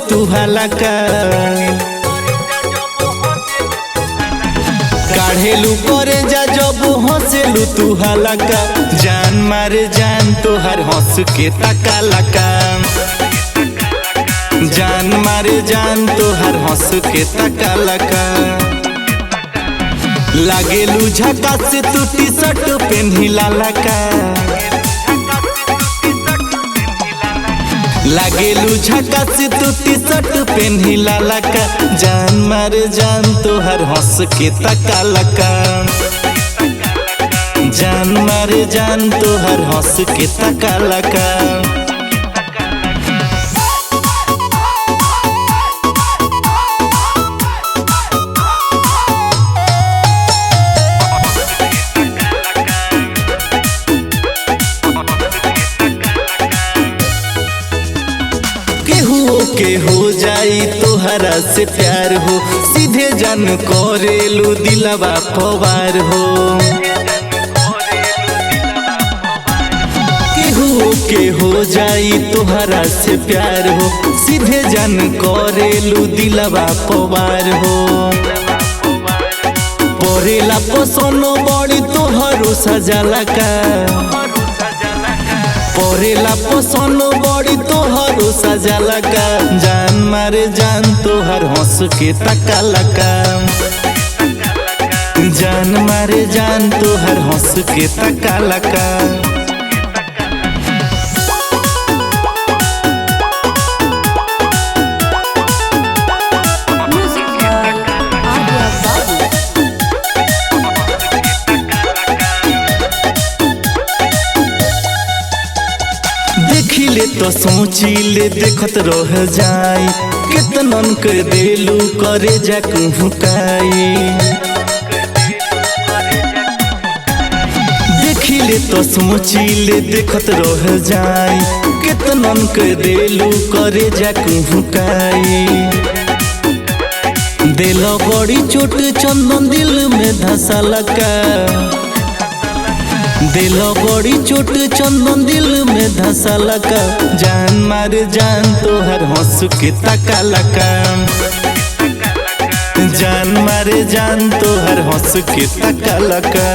तू हलका काढ़ेलू करे जा जब हंसेलू तू हलका जान मारे जान तोहर हंस के तका लका जान मारे जान तोहर हंस के तका लका लागेलू झका से तू टी शर्ट पेन्ही लका लागेलू झका से तू टी शर्ट पेन्ही लका जान मारे जान तोहर हंस के तका लका जान मारे जान तोहर हंस के तका लका के हो जाई तोहरा से प्यार हो सीधे जान करेलू दिलवा पवार हो केहू के हो जाई तोहरा से प्यार हो सीधे जान करेलू दिलवा पवार हो परेला पसनो बड़ी तोहरो सजाला का परेला पसनो बड़ी तोहरो सजाला का जान मारे जान तोहर हंस के तका लका जान मारे जान तोहर हंस के तका लका देखिले तो सोचिले देखत रह जाई कितनन के देलू करे जा कुहुकाई देखिले तो सोचिले देखत रह जाई कितनन के देलू करे जा कुहुकाई दिल बड़ी चोट चंदन दिल में धसा लका दिल बड़ी चोट चंदन दिल में धसा लका जान मारे जान तोहर हंस के तका लका जान मारे जान तोहर हंस के तका लका।